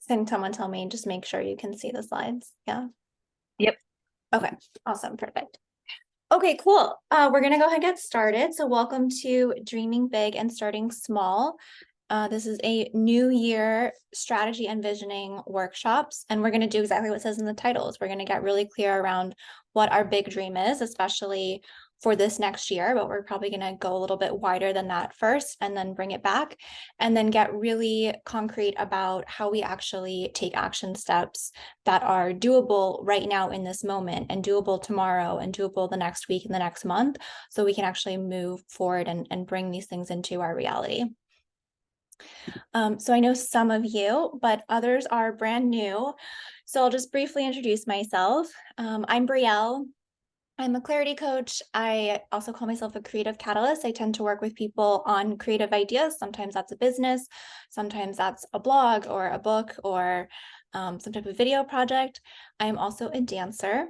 Can someone tell me, just make sure you can see the slides? Yeah. Yep. Okay, awesome, perfect. Okay, cool. We're gonna go ahead and get started. So welcome to Dreaming Big and Starting Small. This is a new year strategy and visioning workshops, and we're gonna do exactly what it says in the titles. We're gonna get really clear around what our big dream is, especially for this next year, but we're probably gonna go a little bit wider than that first and then bring it back, and then get really concrete about how we actually take action steps that are doable right now in this moment and doable tomorrow and doable the next week and the next month, so we can actually move forward and bring these things into our reality. So I know some of you, but others are brand new. So I'll just briefly introduce myself. I'm Brielle. I'm a clarity coach. I also call myself a creative catalyst. I tend to work with people on creative ideas. Sometimes that's a business, sometimes that's a blog or a book or some type of video project. I am also a dancer.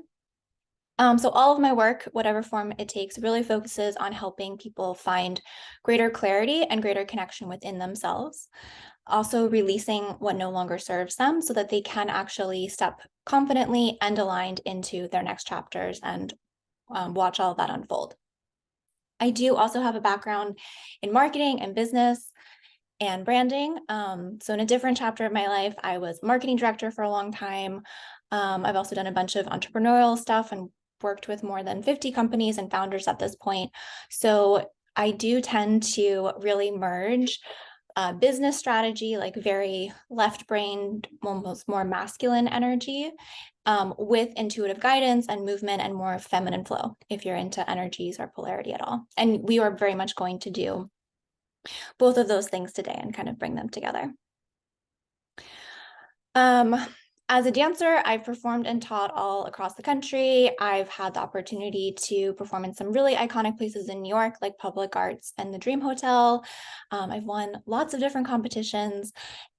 So all of my work, whatever form it takes, really focuses on helping people find greater clarity and greater connection within themselves. Also releasing what no longer serves them so that they can actually step confidently and aligned into their next chapters and watch all of that unfold. I do also have a background in marketing and business and branding. So in a different chapter of my life, I was marketing director for a long time. I've also done a bunch of entrepreneurial stuff and worked with more than 50 companies and founders at this point. So I do tend to really merge business strategy, like very left-brained, almost more masculine energy, with intuitive guidance and movement and more feminine flow, if you're into energies or polarity at all. And we are very much going to do both of those things today and kind of bring them together. As a dancer, I've performed and taught all across the country. I've had the opportunity to perform in some really iconic places in New York, like Public Arts and the Dream Hotel. I've won lots of different competitions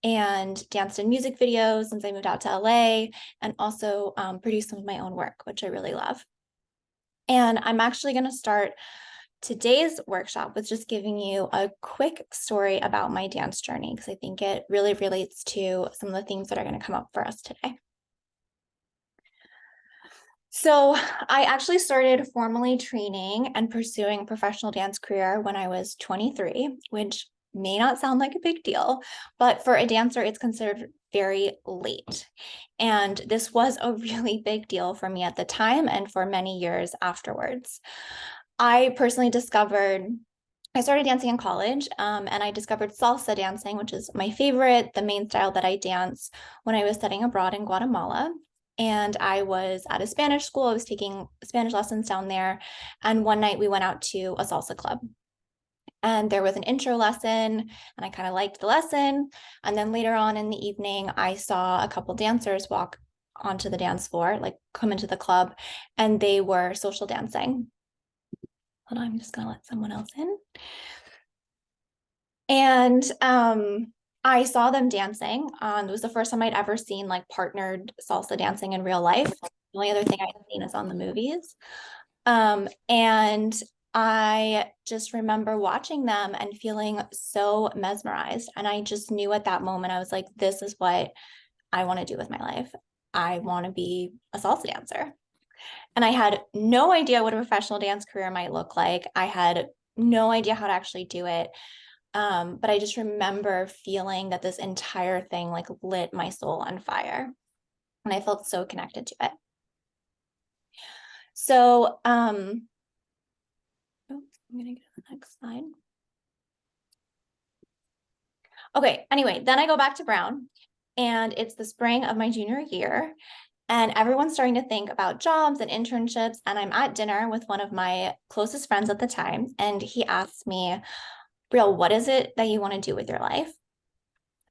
and danced in music videos since I moved out to LA, and also produced some of my own work, which I really love. And I'm actually going to start today's workshop with just giving you a quick story about my dance journey, because I think it really relates to some of the themes that are going to come up for us today. So I actually started formally training and pursuing a professional dance career when I was 23, which may not sound like a big deal, but for a dancer, it's considered very late. And this was a really big deal for me at the time and for many years afterwards. I personally I started dancing in college, and I discovered salsa dancing, which is my favorite, the main style that I dance, when I was studying abroad in Guatemala. And I was at a Spanish school. I was taking Spanish lessons down there. And one night we went out to a salsa club. And there was an intro lesson, and I kind of liked the lesson. And then later on in the evening, I saw a couple dancers walk onto the dance floor, like come into the club, and they were social dancing. Hold on, I'm just gonna let someone else in. And I saw them dancing. It was the first time I'd ever seen like partnered salsa dancing in real life. The only other thing I'd seen is on the movies. And I just remember watching them and feeling so mesmerized. And I just knew at that moment, I was like, this is what I want to do with my life. I want to be a salsa dancer. And I had no idea what a professional dance career might look like. I had no idea how to actually do it. But I just remember feeling that this entire thing like lit my soul on fire. And I felt so connected to it. So, I'm gonna go to the next slide. Okay, anyway, then I go back to Brown, and it's the spring of my junior year, and everyone's starting to think about jobs and internships. And I'm at dinner with one of my closest friends at the time, and he asked me, Brielle, what is it that you want to do with your life?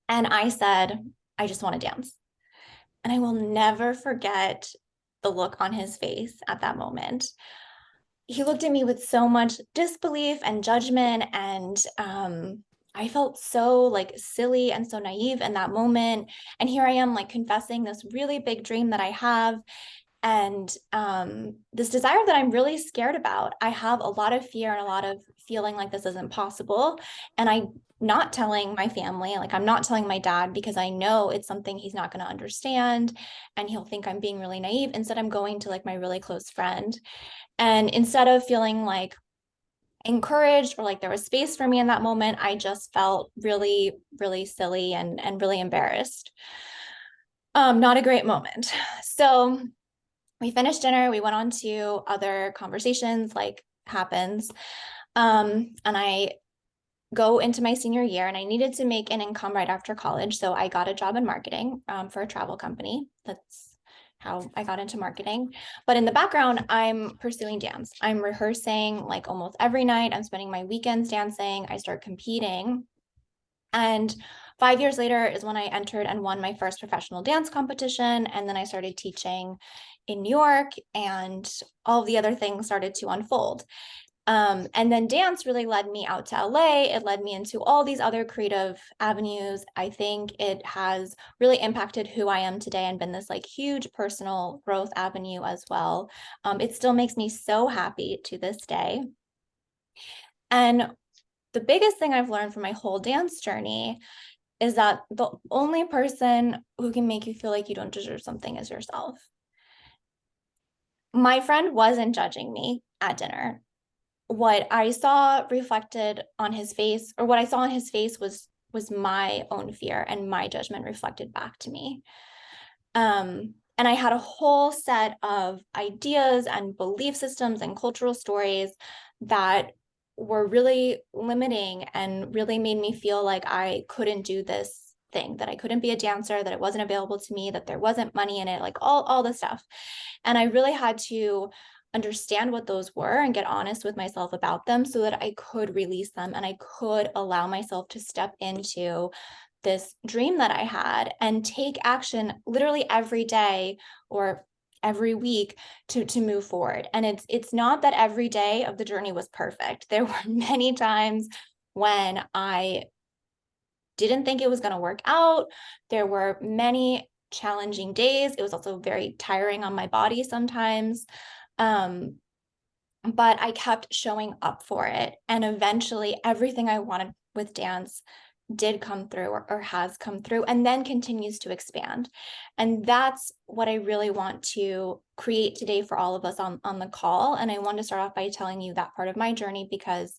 And I said, I just want to dance. And I will never forget the look on his face at that moment. He looked at me with so much disbelief and judgment, and I felt so like silly and so naive in that moment. And here I am like confessing this really big dream that I have. And this desire that I'm really scared about. I have a lot of fear and a lot of feeling like this isn't possible. And I'm not telling my family, like I'm not telling my dad because I know it's something he's not going to understand and he'll think I'm being really naive. Instead, I'm going to like my really close friend. And instead of feeling like encouraged or like there was space for me in that moment, I just felt really, really silly and really embarrassed. Not a great moment. So we finished dinner, we went on to other conversations like happens. And I go into my senior year and I needed to make an income right after college. So I got a job in marketing for a travel company. That's how I got into marketing. But in the background, I'm pursuing dance. I'm rehearsing like almost every night. I'm spending my weekends dancing. I start competing. And 5 years later is when I entered and won my first professional dance competition. And then I started teaching in New York, and all of the other things started to unfold. And then dance really led me out to LA. It led me into all these other creative avenues. I think it has really impacted who I am today and been this like huge personal growth avenue as well. It still makes me so happy to this day. And the biggest thing I've learned from my whole dance journey is that the only person who can make you feel like you don't deserve something is yourself. My friend wasn't judging me at dinner. What I saw reflected on his face, or what I saw on his face was my own fear and my judgment reflected back to me. And I had a whole set of ideas and belief systems and cultural stories that were really limiting and really made me feel like I couldn't do this thing, that I couldn't be a dancer, that it wasn't available to me, that there wasn't money in it, like all the stuff. And I really had to understand what those were and get honest with myself about them so that I could release them and I could allow myself to step into this dream that I had and take action literally every day or every week to move forward. And it's not that every day of the journey was perfect. There were many times when I didn't think it was going to work out. There were many challenging days. It was also very tiring on my body sometimes. But I kept showing up for it. And eventually everything I wanted with dance did come through or has come through and then continues to expand. And that's what I really want to create today for all of us on the call. And I want to start off by telling you that part of my journey because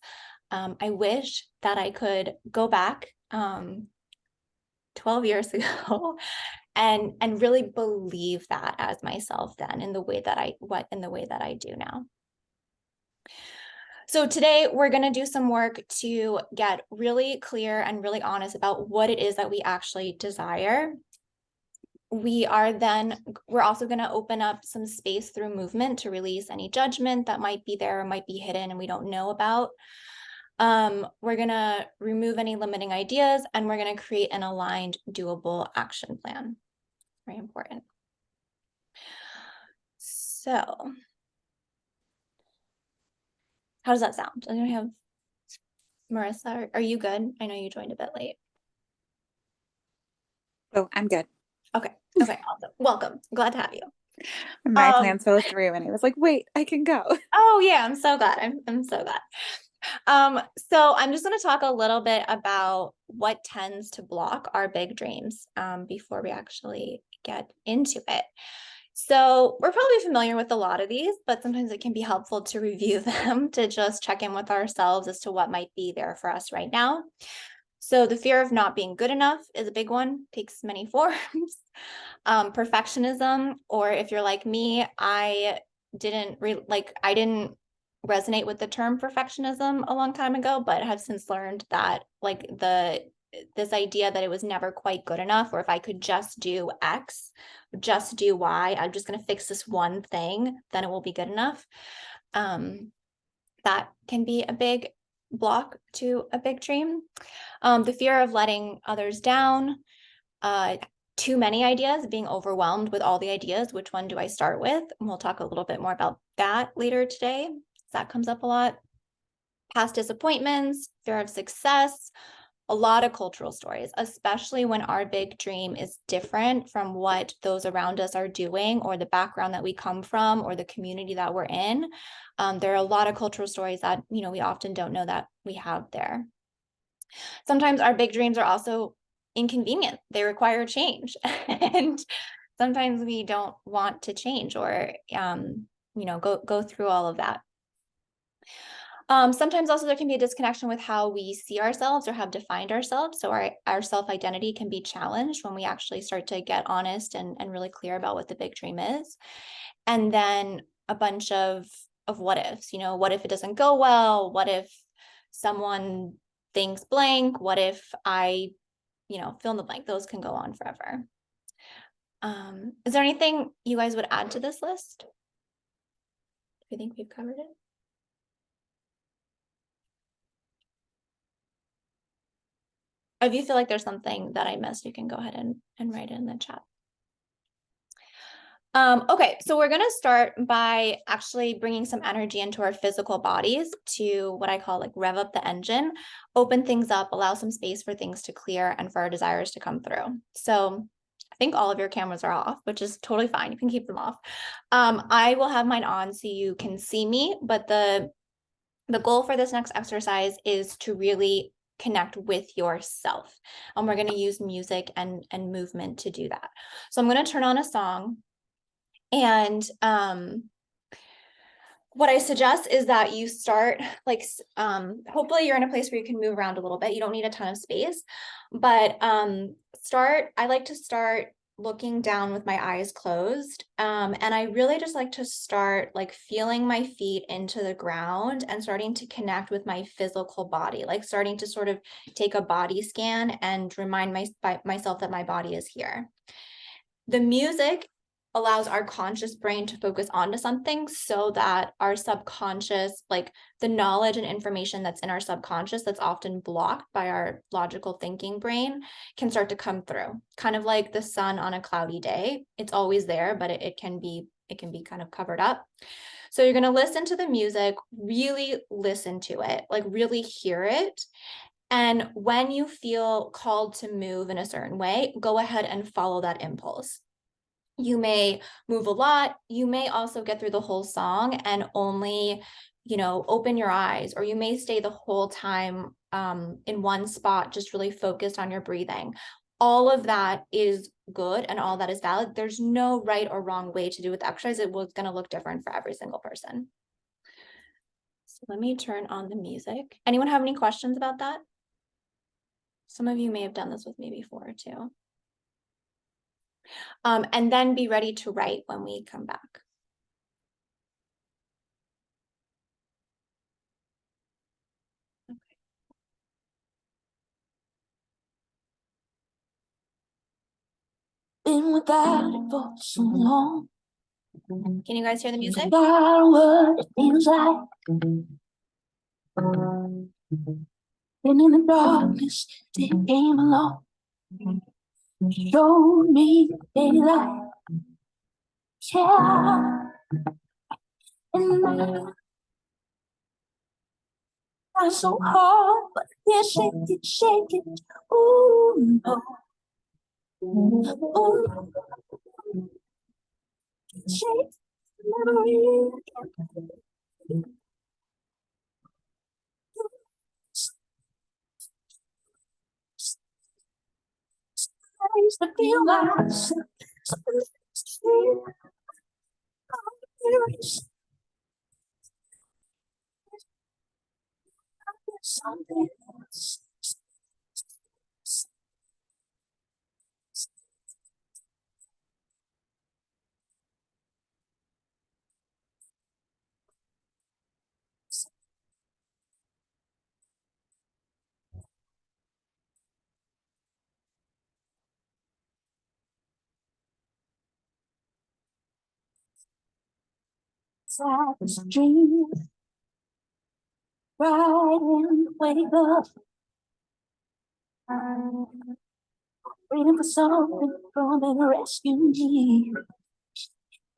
I wish that I could go back 12 years ago and really believe that as myself then in the way that I do now. So today we're going to do some work to get really clear and really honest about what it is that we actually desire. We're also going to open up some space through movement to release any judgment that might be there or might be hidden and we don't know about. We're going to remove any limiting ideas and we're going to create an aligned, doable action plan. Very important. So how does that sound? I don't have Marissa. Are you good? I know you joined a bit late. Oh, I'm good. Okay. Awesome. Welcome. Glad to have you. My plans fell through and it was like, wait, I can go. Oh yeah, I'm so glad. I'm so glad. So I'm just going to talk a little bit about what tends to block our big dreams before we actually get into it. So we're probably familiar with a lot of these, but sometimes it can be helpful to review them to just check in with ourselves as to what might be there for us right now. So the fear of not being good enough is a big one, takes many forms. Perfectionism, or if you're like me, I didn't resonate with the term perfectionism a long time ago, but have since learned that like this idea that it was never quite good enough, or if I could just do X, just do Y, I'm just going to fix this one thing, then it will be good enough. That can be a big block to a big dream. The fear of letting others down, too many ideas, being overwhelmed with all the ideas. Which one do I start with? And we'll talk a little bit more about that later today. That comes up a lot. Past disappointments, fear of success, a lot of cultural stories, especially when our big dream is different from what those around us are doing, or the background that we come from, or the community that we're in. There are a lot of cultural stories that, you know, we often don't know that we have there. Sometimes our big dreams are also inconvenient. They require change. And sometimes we don't want to change, or, you know, go through all of that. Sometimes also there can be a disconnection with how we see ourselves or have defined ourselves. So our self-identity can be challenged when we actually start to get honest and really clear about what the big dream is. And then a bunch of what ifs, you know, what if it doesn't go well? What if someone thinks blank? What if I, you know, fill in the blank? Those can go on forever. Is there anything you guys would add to this list? Do you think we've covered it? If you feel like there's something that I missed, you can go ahead and write it in the chat. Okay, so we're gonna start by actually bringing some energy into our physical bodies to what I call like rev up the engine, open things up, allow some space for things to clear and for our desires to come through. So I think all of your cameras are off, which is totally fine. You can keep them off. I will have mine on so you can see me, but the goal for this next exercise is to really connect with yourself. And we're going to use music and movement to do that. So I'm going to turn on a song, and what I suggest is that you start like, hopefully you're in a place where you can move around a little bit. You don't need a ton of space, but I like to start looking down with my eyes closed. And I really just like to start like feeling my feet into the ground and starting to connect with my physical body, like starting to sort of take a body scan and remind myself that my body is here. The music allows our conscious brain to focus onto something so that our subconscious, like the knowledge and information that's in our subconscious that's often blocked by our logical thinking brain, can start to come through. Kind of like the sun on a cloudy day. It's always there, but it can be kind of covered up. So you're going to listen to the music, really listen to it, like really hear it. And when you feel called to move in a certain way, go ahead and follow that impulse. You may move a lot. You may also get through the whole song and only, you know, open your eyes, or you may stay the whole time in one spot, just really focused on your breathing. All of that is good and all that is valid. There's no right or wrong way to do with the exercise. It was going to look different for every single person. So let me turn on the music. Anyone have any questions about that? Some of you may have done this with me before too. And then be ready to write when we come back. Okay. Been without it for so long. Can you guys hear the music? What it feels like. Been in the darkness, it came along. Showed me daylight. Yeah. And I so hard, but yeah, shake it, shake it. Ooh, no. Ooh. Shake memory. To feel like something else. Like a dream, right and wake up. Waiting for something from and rescue me.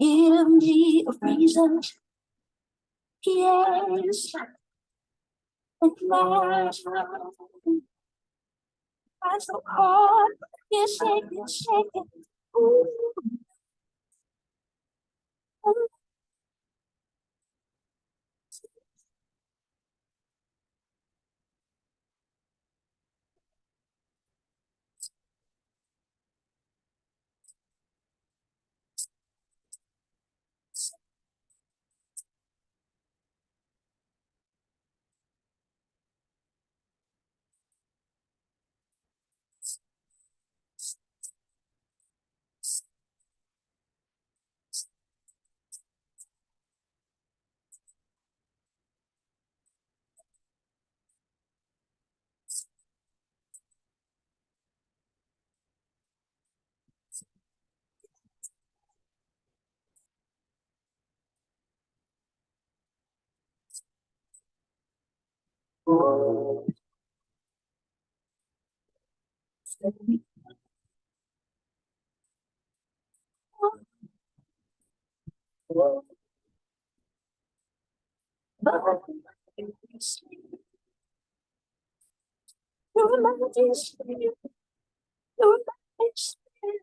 Give me a reason. Yes. And try so hard. You shake it, shake it. Ooh, ooh. You're my destiny. You're my destiny.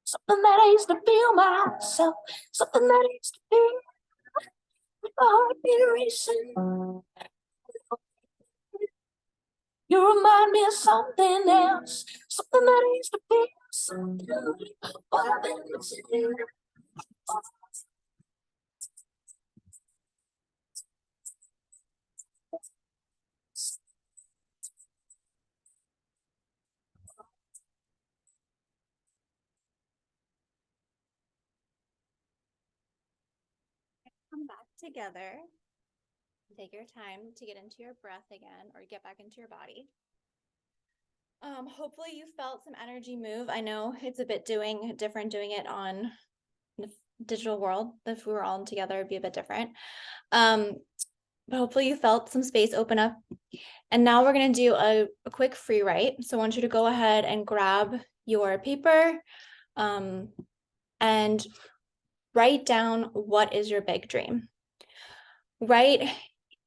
Something that I used to feel myself. Something that I used to feel. My heart beat racing. You remind me of something else. Something that I used to feel. Something what I've been missing. Come back together. Take your time to get into your breath again or get back into your body. Hopefully you felt some energy move. I know it's a bit different doing it on the digital world. If we were all together, it'd be a bit different. But hopefully you felt some space open up. And now we're going to do a quick free write. So I want you to go ahead and grab your paper and write down what is your big dream. Write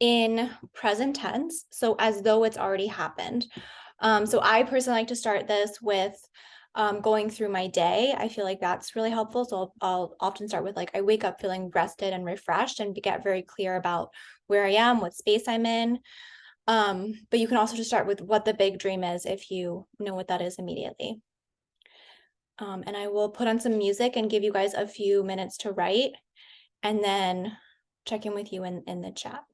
in present tense, so as though it's already happened. So I personally like to start this with going through my day. I feel like that's really helpful. So I'll often start with like, I wake up feeling rested and refreshed and get very clear about where I am, what space I'm in. But you can also just start with what the big dream is if you know what that is immediately. And I will put on some music and give you guys a few minutes to write and then check in with you in the chat.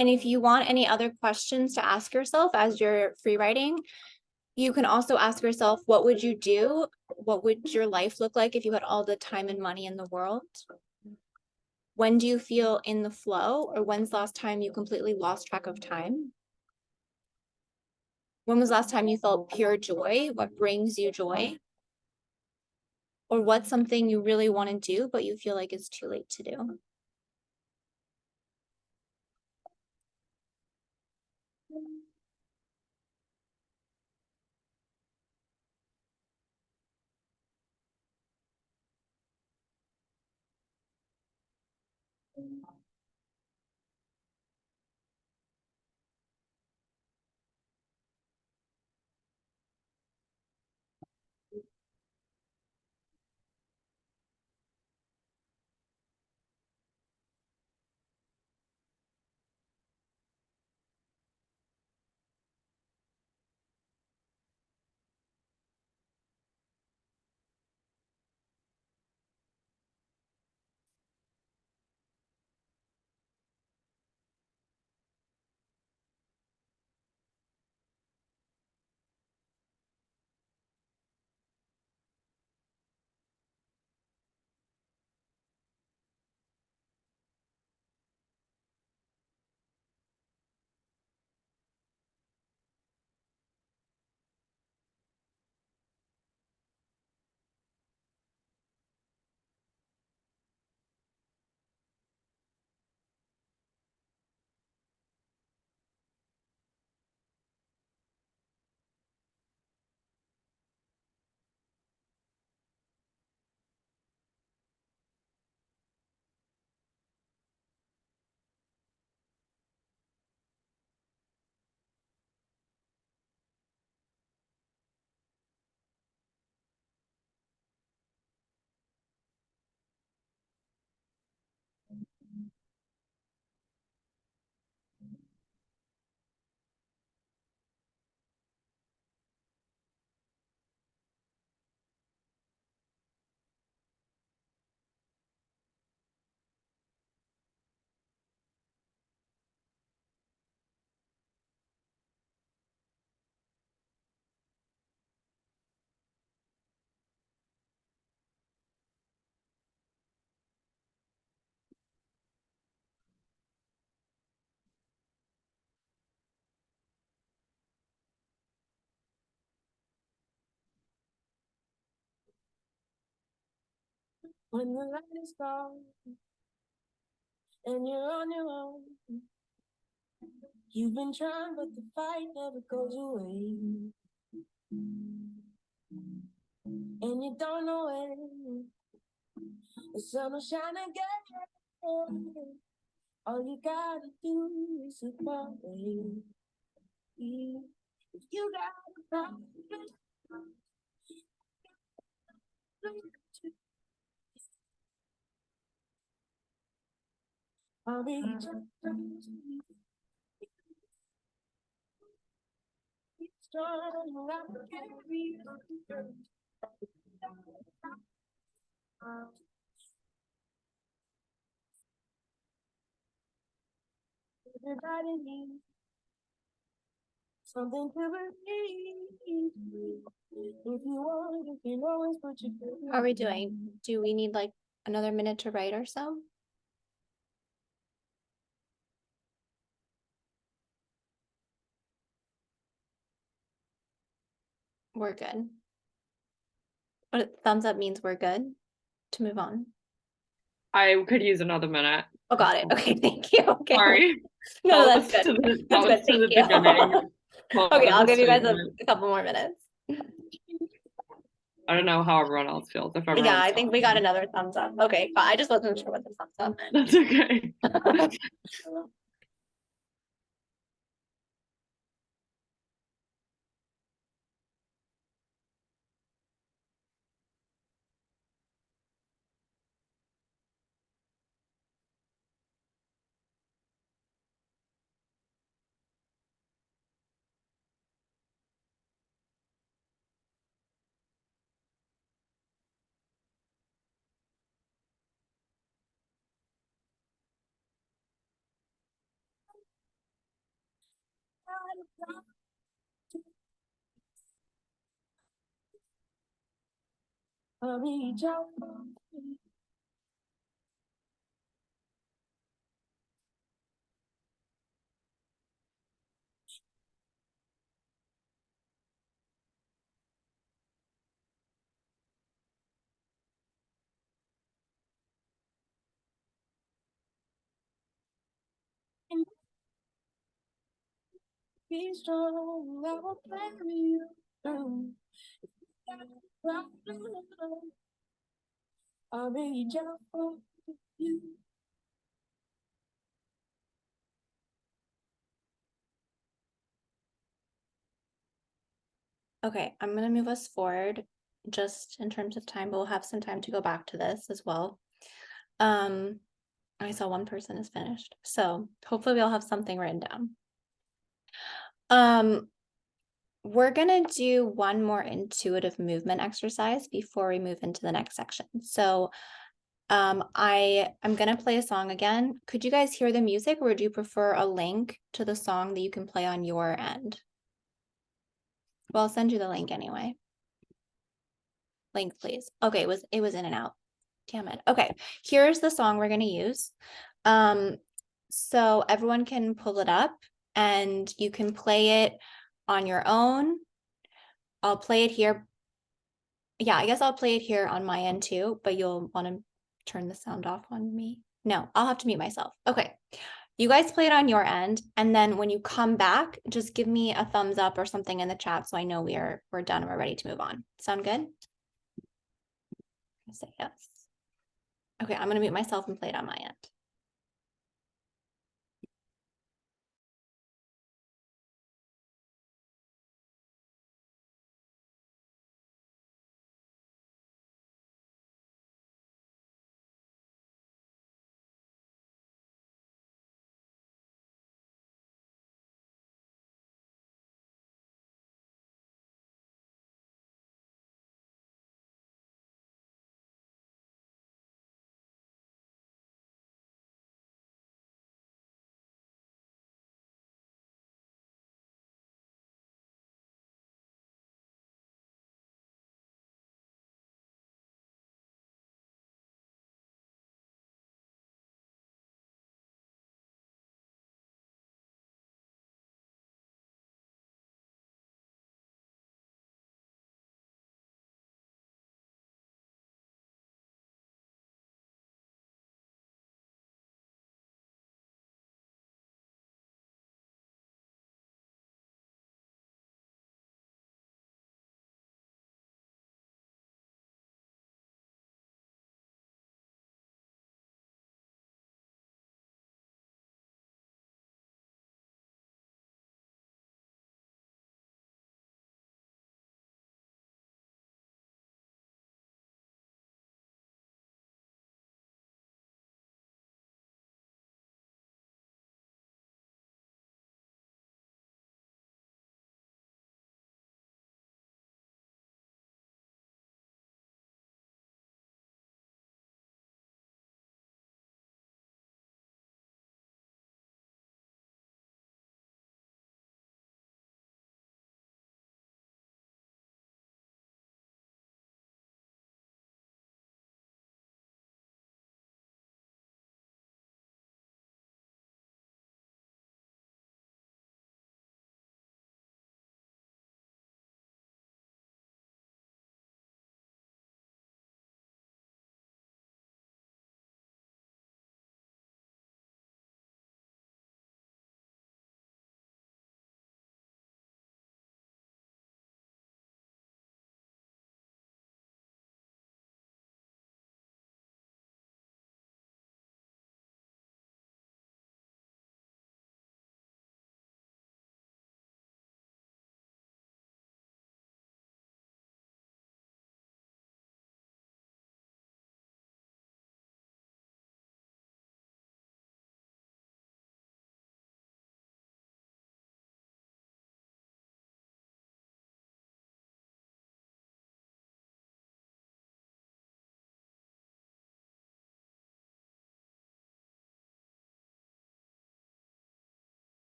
And if you want any other questions to ask yourself as you're free writing, you can also ask yourself, what would you do? What would your life look like if you had all the time and money in the world? When do you feel in the flow? Or when's the last time you completely lost track of time? When was the last time you felt pure joy? What brings you joy? Or what's something you really want to do, but you feel like it's too late to do? When the light is gone and you're on your own, you've been trying, but the fight never goes away. And you don't know when the sun will shine again. All you gotta do is look my way. If you got a problem, I'll be strong. I will carry you. Everybody needs something to believe. If you want, you can always put your. How are we doing? Do we need like another minute to write or so? We're good. But thumbs up means we're good to move on. I could use another minute. Oh, got it. Okay, thank you. Okay. Sorry. No, That that's was good. to the- That's that was good. to the Thank you. beginning. Okay, I'll give you guys Statement. a couple more minutes. I don't know how everyone else feels. If everyone Yeah, I think we got another thumbs up. Okay, but I just wasn't sure what the thumbs up That's okay. meant. I'll reach out. Be strong, I will carry you through. I'll reach out for you. Okay, I'm gonna move us forward just in terms of time, but we'll have some time to go back to this as well. I saw one person is finished, so hopefully we'll have something written down. We're gonna do one more intuitive movement exercise before we move into the next section. So I'm gonna play a song again. Could you guys hear the music, or would you prefer a link to the song that you can play on your end? Well, I'll send you the link anyway. Link, please. Okay, it was in and out. Damn it. Okay, here's the song we're gonna use. So everyone can pull it up and you can play it on your own. I'll play it here. Yeah, I guess I'll play it here on my end too, but you'll want to turn the sound off on me. No, I'll have to mute myself. Okay. You guys play it on your end, and then when you come back, just give me a thumbs up or something in the chat so I know we're done and we're ready to move on. Sound good? Say yes. Okay, I'm gonna mute myself and play it on my end.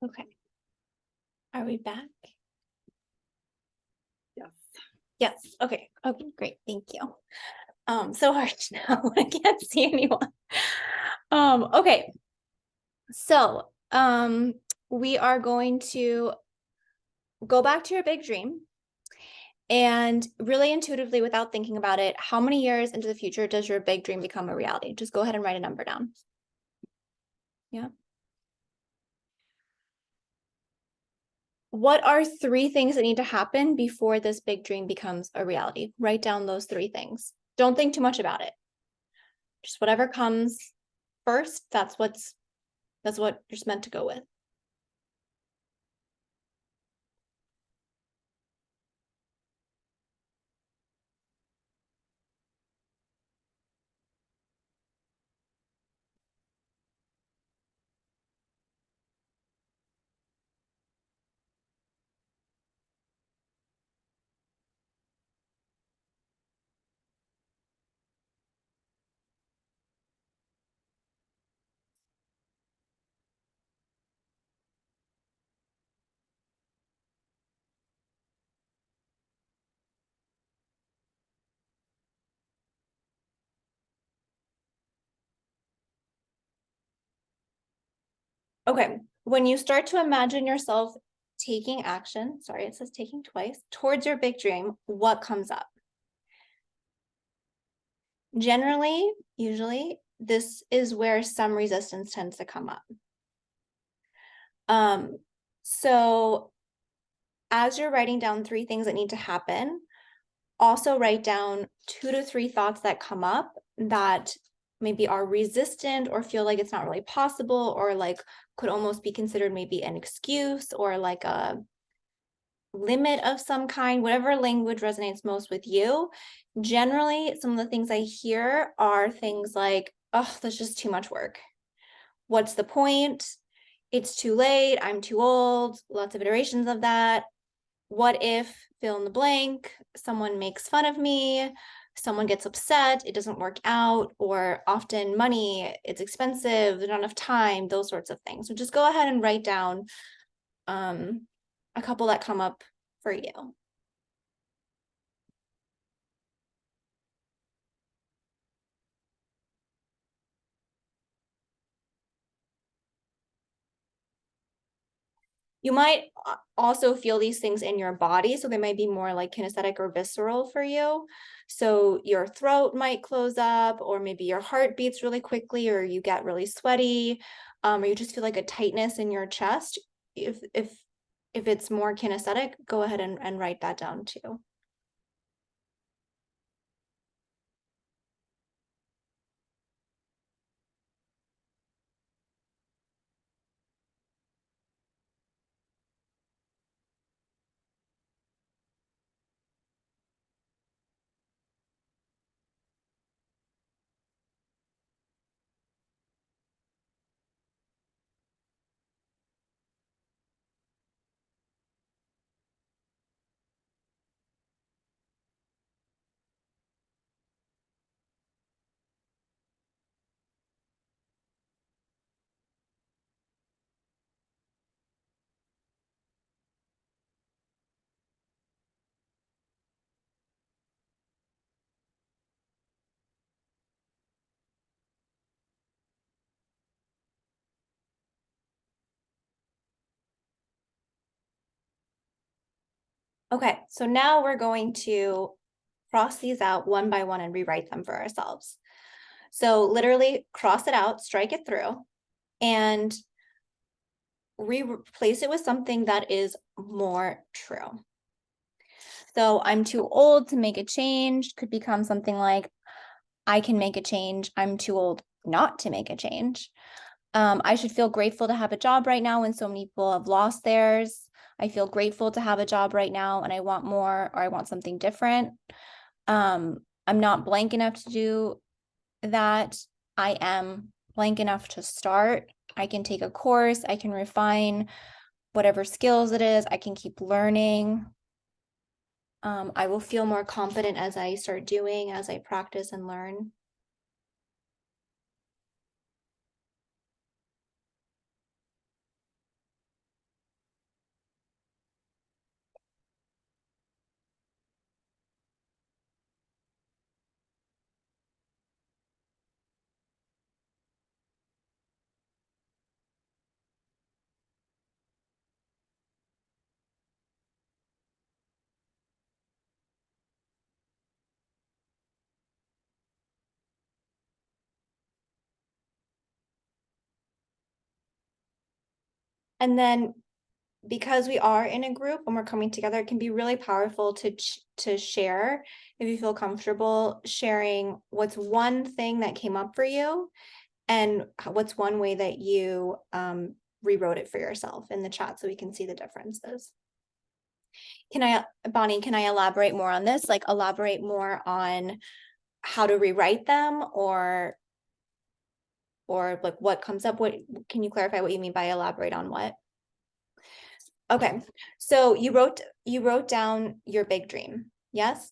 Okay. Are we back? Yes. Yes. Okay. Okay, great. Thank you. So hard now. I can't see anyone. Okay. So, we are going to go back to your big dream and really intuitively, without thinking about it, how many years into the future does your big dream become a reality? Just go ahead and write a number down. Yeah. What are 3 things that need to happen before this big dream becomes a reality? Write down those 3 things. Don't think too much about it. Just whatever comes first, that's what you're just meant to go with. Okay, when you start to imagine yourself taking action, sorry, it says taking twice, towards your big dream, what comes up? Generally, usually, this is where some resistance tends to come up. So as you're writing down 3 things that need to happen, also write down 2 to 3 thoughts that come up that maybe are resistant or feel like it's not really possible, or like could almost be considered maybe an excuse or like a limit of some kind, whatever language resonates most with you. Generally, some of the things I hear are things like, oh, that's just too much work. What's the point? It's too late. I'm too old. Lots of iterations of that. What if, fill in the blank, someone makes fun of me, someone gets upset, it doesn't work out, or often money, it's expensive, there's not enough time, those sorts of things. So just go ahead and write down a couple that come up for you. You might also feel these things in your body, so they might be more like kinesthetic or visceral for you. So your throat might close up, or maybe your heart beats really quickly, or you get really sweaty, or you just feel like a tightness in your chest. If it's more kinesthetic, go ahead and write that down too. Okay, so now we're going to cross these out one by one and rewrite them for ourselves. So literally cross it out, strike it through, and replace it with something that is more true. So I'm too old to make a change could become something like, I can make a change. I'm too old not to make a change. I should feel grateful to have a job right now when so many people have lost theirs. I feel grateful to have a job right now and I want more, or I want something different. I'm not blank enough to do that. I am blank enough to start. I can take a course. I can refine whatever skills it is. I can keep learning. I will feel more confident as I start doing, as I practice and learn. And then because we are in a group and we're coming together, it can be really powerful to share, if you feel comfortable sharing what's one thing that came up for you and what's one way that you rewrote it for yourself in the chat so we can see the differences. Bonnie, can I elaborate more on this? Like elaborate more on how to rewrite them or like what comes up? What can you clarify what you mean by elaborate on what? Okay, so you wrote down your big dream, yes?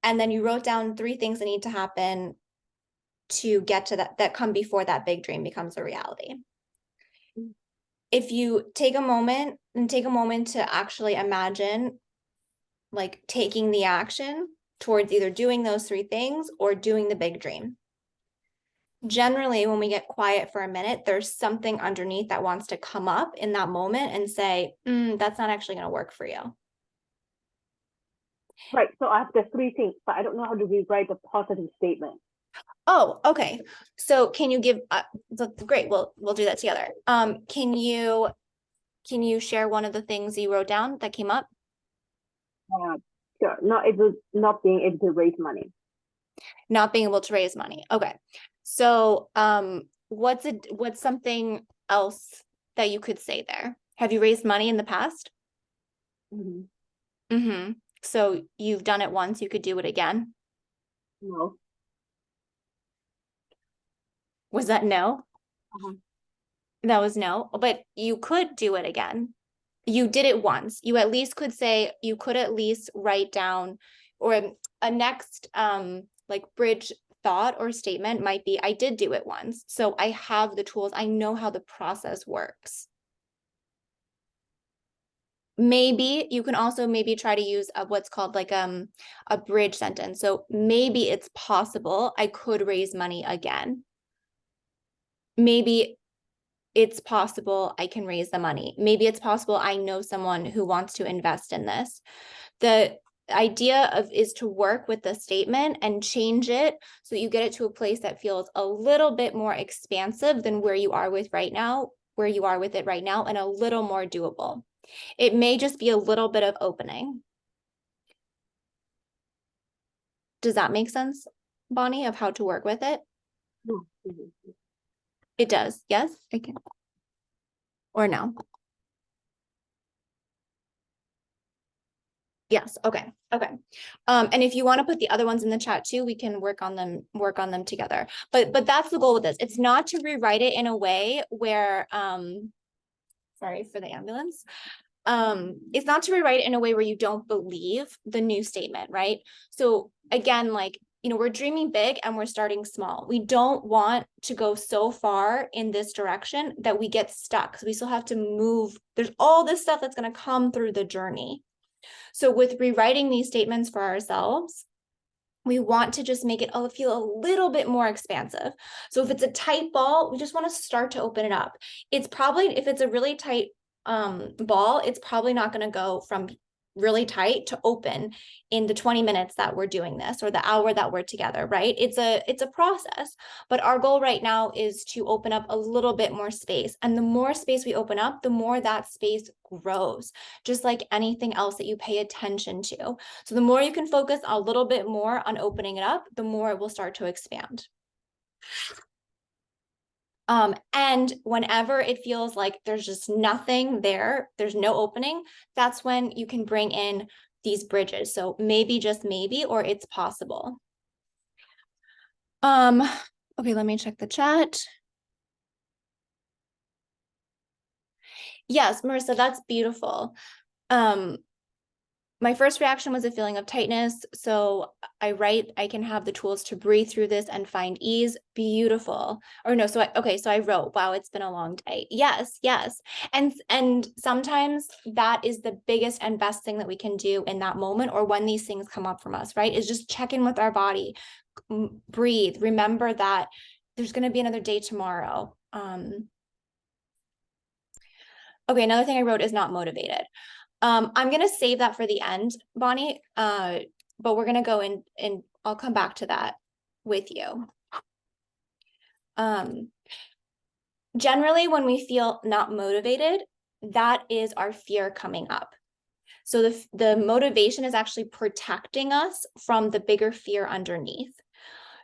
And then you wrote down 3 things that need to happen to get to that come before that big dream becomes a reality. If you take a moment to actually imagine like taking the action towards either doing those 3 things or doing the big dream. Generally, when we get quiet for a minute, there's something underneath that wants to come up in that moment and say, that's not actually going to work for you. Right. So I have the 3 things, but I don't know how to rewrite a positive statement. Oh, okay. So can you give, great, we'll do that together. Can you share one of the things you wrote down that came up? Sure. Not being able to raise money. Not being able to raise money. Okay. So, what's something else that you could say there? Have you raised money in the past? Mm-hmm. So you've done it once, you could do it again? No. Was that no? Uh-huh. That was no, but you could do it again. You did it once. You at least could say, you could at least write down, or a next like bridge thought or statement might be, I did do it once. So I have the tools. I know how the process works. Maybe you can also maybe try to use what's called like a bridge sentence. So maybe it's possible I could raise money again. Maybe it's possible I can raise the money. Maybe it's possible I know someone who wants to invest in this. The idea is to work with the statement and change it so that you get it to a place that feels a little bit more expansive than where you are with it right now, and a little more doable. It may just be a little bit of opening. Does that make sense, Bonnie, of how to work with it? Mm-hmm. It does. Yes, I can. Or no? Yes. Okay. Okay. And if you want to put the other ones in the chat too, we can work on them together. But that's the goal with this. It's not to rewrite it in a way where, sorry for the ambulance. It's not to rewrite it in a way where you don't believe the new statement, right? So again, like, we're dreaming big and we're starting small. We don't want to go so far in this direction that we get stuck. So we still have to move. There's all this stuff that's going to come through the journey. So with rewriting these statements for ourselves, we want to just make it feel a little bit more expansive. So if it's a tight ball, we just want to start to open it up. It's probably, if it's a really tight ball, it's probably not going to go from really tight to open in the 20 minutes that we're doing this or the hour that we're together, right? It's a process, but our goal right now is to open up a little bit more space. And the more space we open up, the more that space grows, just like anything else that you pay attention to. So the more you can focus a little bit more on opening it up, the more it will start to expand. And whenever it feels like there's just nothing there, there's no opening, that's when you can bring in these bridges. So maybe, just maybe, or it's possible. Okay, let me check the chat. Yes, Marissa, that's beautiful. My first reaction was a feeling of tightness. So I can have the tools to breathe through this and find ease. Beautiful. Or no, so I wrote, wow, it's been a long day. Yes, yes. And sometimes that is the biggest and best thing that we can do in that moment, or when these things come up from us, right? Is just check in with our body, breathe, remember that there's going to be another day tomorrow. Okay, another thing I wrote is not motivated. I'm going to save that for the end, Bonnie, but we're going to go in and I'll come back to that with you. Generally, when we feel not motivated, that is our fear coming up. So the motivation is actually protecting us from the bigger fear underneath.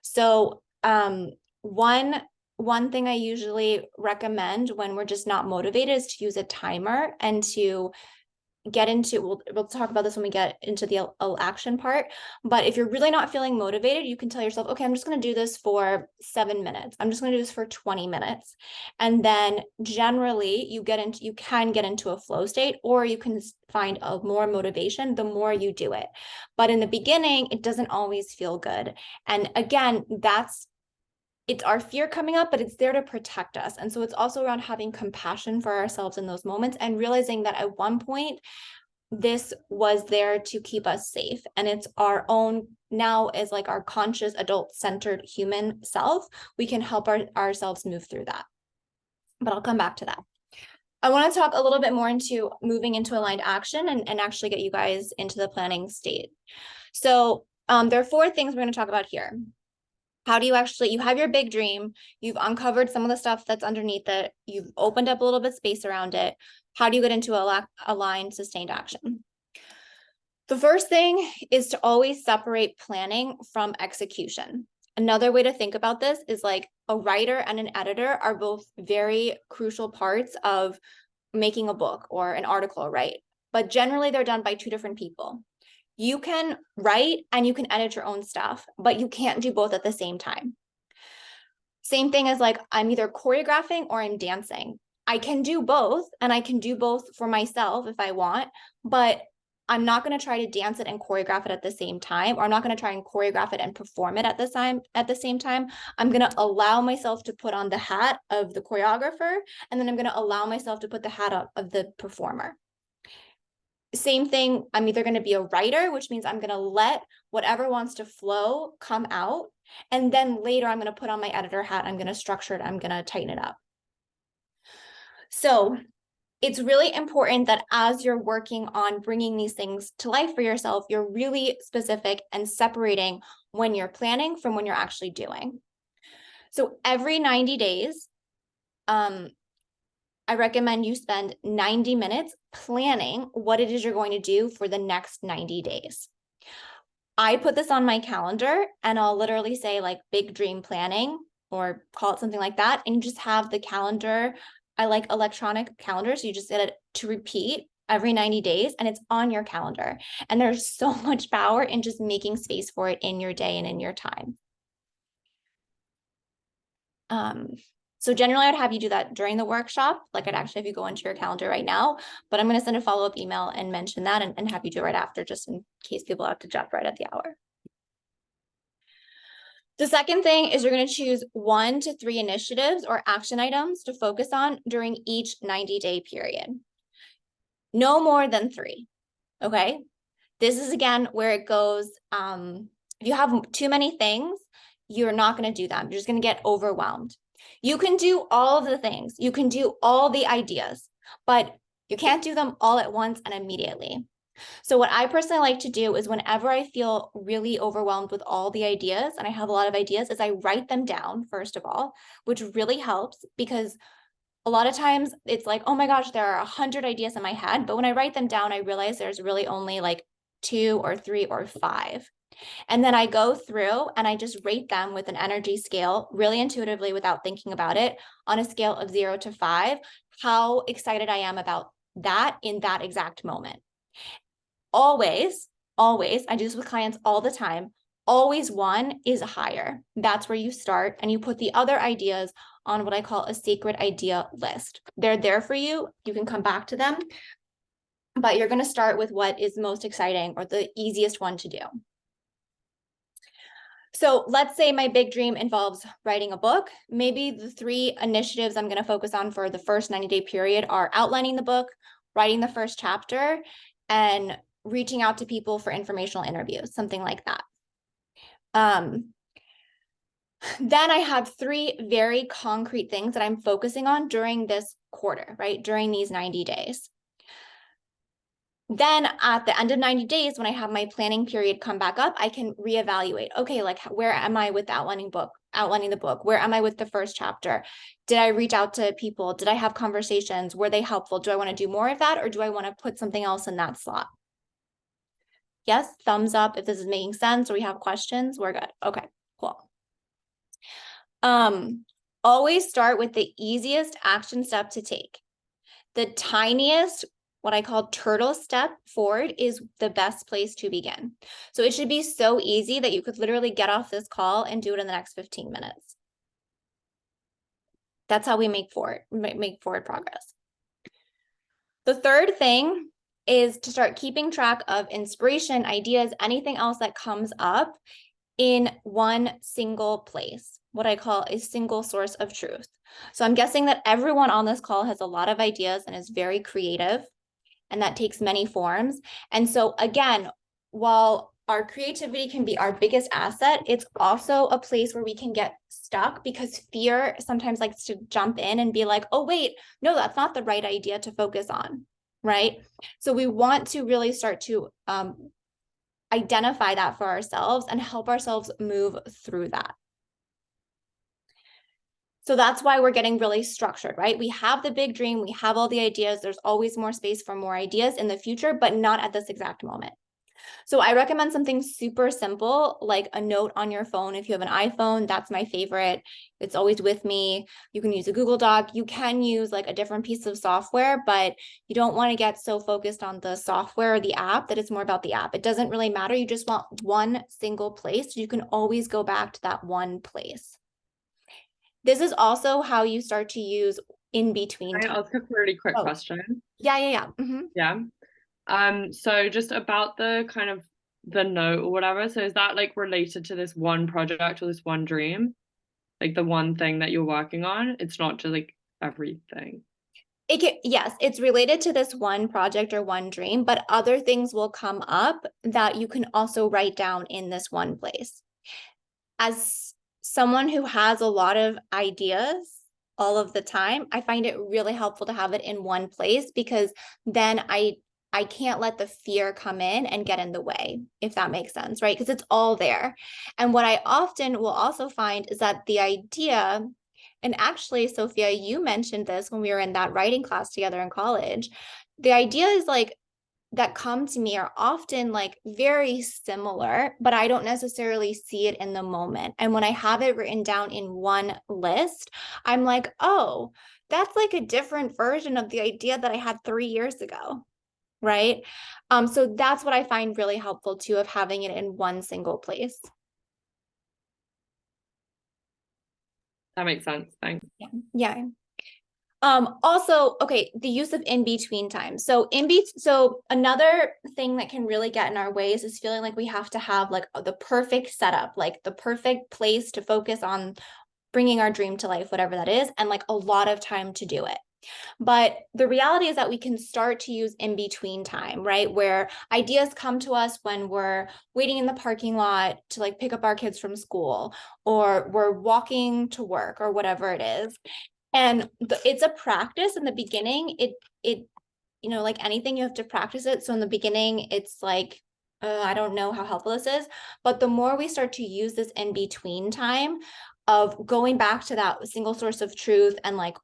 So one thing I usually recommend when we're just not motivated is to use a timer and to get into, we'll talk about this when we get into the action part, but if you're really not feeling motivated, you can tell yourself, okay, I'm just going to do this for 7 minutes. I'm just going to do this for 20 minutes. And then generally you can get into a flow state, or you can find a more motivation the more you do it. But in the beginning, it doesn't always feel good. And again, it's our fear coming up, but it's there to protect us. And so it's also around having compassion for ourselves in those moments and realizing that at one point, this was there to keep us safe. And it's our own, now as like our conscious adult-centered human self, we can help ourselves move through that. But I'll come back to that. I want to talk a little bit more into moving into aligned action and actually get you guys into the planning state. So there are 4 things we're going to talk about here. How do you have your big dream, you've uncovered some of the stuff that's underneath it, you've opened up a little bit space around it. How do you get into aligned, sustained action? The first thing is to always separate planning from execution. Another way to think about this is like a writer and an editor are both very crucial parts of making a book or an article, right? But generally they're done by 2 different people. You can write and you can edit your own stuff, but you can't do both at the same time. Same thing as like, I'm either choreographing or I'm dancing. I can do both, and I can do both for myself if I want, but I'm not going to try to dance it and choreograph it at the same time, or I'm not going to try and choreograph it and perform it at the same time. I'm going to allow myself to put on the hat of the choreographer, and then I'm going to allow myself to put the hat on of the performer. Same thing, I'm either going to be a writer, which means I'm going to let whatever wants to flow come out. And then later I'm going to put on my editor hat. I'm going to structure it. I'm going to tighten it up. So it's really important that as you're working on bringing these things to life for yourself, you're really specific and separating when you're planning from when you're actually doing. So every 90 days, I recommend you spend 90 minutes planning what it is you're going to do for the next 90 days. I put this on my calendar and I'll literally say like big dream planning or call it something like that. And you just have the calendar. I like electronic calendars. So you just get it to repeat every 90 days and it's on your calendar. And there's so much power in just making space for it in your day and in your time. So generally I'd have you do that during the workshop. Like I'd actually have you go into your calendar right now, but I'm going to send a follow-up email and mention that and have you do it right after, just in case people have to jump right at the hour. The second thing is you're going to choose 1 to 3 initiatives or action items to focus on during each 90-day period. No more than 3. Okay. This is again where it goes. If you have too many things, you're not going to do them. You're just going to get overwhelmed. You can do all of the things. You can do all the ideas, but you can't do them all at once and immediately. So what I personally like to do is whenever I feel really overwhelmed with all the ideas, and I have a lot of ideas, is I write them down, first of all, which really helps because a lot of times it's like, oh my gosh, there are 100 ideas in my head. But when I write them down, I realize there's really only like 2 or 3 or 5. And then I go through and I just rate them with an energy scale really intuitively without thinking about it on a scale of 0 to 5, how excited I am about that in that exact moment. Always, I do this with clients all the time. Always 1 is higher. That's where you start and you put the other ideas on what I call a sacred idea list. They're there for you. You can come back to them, but you're going to start with what is most exciting or the easiest one to do. So let's say my big dream involves writing a book. Maybe the 3 initiatives I'm going to focus on for the first 90-day period are outlining the book, writing the first chapter, and reaching out to people for informational interviews, something like that. Then I have 3 very concrete things that I'm focusing on during this quarter, right? During these 90 days. Then at the end of 90 days, when I have my planning period come back up, I can reevaluate. Okay, like where am I with the outlining book? outlining the book? Where am I with the first chapter? Did I reach out to people? Did I have conversations? Were they helpful? Do I want to do more of that, or do I want to put something else in that slot? Yes, thumbs up if this is making sense, or we have questions. We're good. Okay, cool. Always start with the easiest action step to take. The tiniest, what I call turtle step forward, is the best place to begin. So it should be so easy that you could literally get off this call and do it in the next 15 minutes. That's how we make forward progress. The third thing is to start keeping track of inspiration, ideas, anything else that comes up in one single place, what I call a single source of truth. So I'm guessing that everyone on this call has a lot of ideas and is very creative, and that takes many forms. And so again, while our creativity can be our biggest asset, it's also a place where we can get stuck because fear sometimes likes to jump in and be like, oh, wait, no, that's not the right idea to focus on, right? So we want to really start to identify that for ourselves and help ourselves move through that. So that's why we're getting really structured, right? We have the big dream, we have all the ideas, there's always more space for more ideas in the future, but not at this exact moment. So I recommend something super simple, like a note on your phone. If you have an iPhone, that's my favorite. It's always with me. You can use a Google Doc. You can use like a different piece of software, but you don't want to get so focused on the software or the app that it's more about the app. It doesn't really matter. You just want one single place. You can always go back to that one place. This is also how you start to use in between. Can I ask a really quick Oh. question? Yeah. Mm-hmm. Yeah. So just about the kind of the note or whatever. So is that like related to this one project or this one dream? Like the one thing that you're working on? It's not just like everything. Yes, it's related to this one project or one dream, but other things will come up that you can also write down in this one place. As someone who has a lot of ideas all of the time, I find it really helpful to have it in one place because then I can't let the fear come in and get in the way, if that makes sense, right? Because it's all there. And what I often will also find is that the idea, and actually, Sophia, you mentioned this when we were in that writing class together in college, the idea is like, that come to me are often like very similar, but I don't necessarily see it in the moment. And when I have it written down in one list, I'm like, oh, that's like a different version of the idea that I had 3 years ago, right? So that's what I find really helpful too, of having it in one single place. That makes sense. Thanks. Yeah. Also, okay, the use of in-between time. So another thing that can really get in our ways is feeling like we have to have like the perfect setup, like the perfect place to focus on bringing our dream to life, whatever that is, and like a lot of time to do it. But the reality is that we can start to use in-between time, right? Where ideas come to us when we're waiting in the parking lot to like pick up our kids from school, or we're walking to work or whatever it is. And it's a practice in the beginning. It like anything, you have to practice it. So in the beginning, it's like, I don't know how helpful this is, but the more we start to use this in between time of going back to that single source of truth, and like,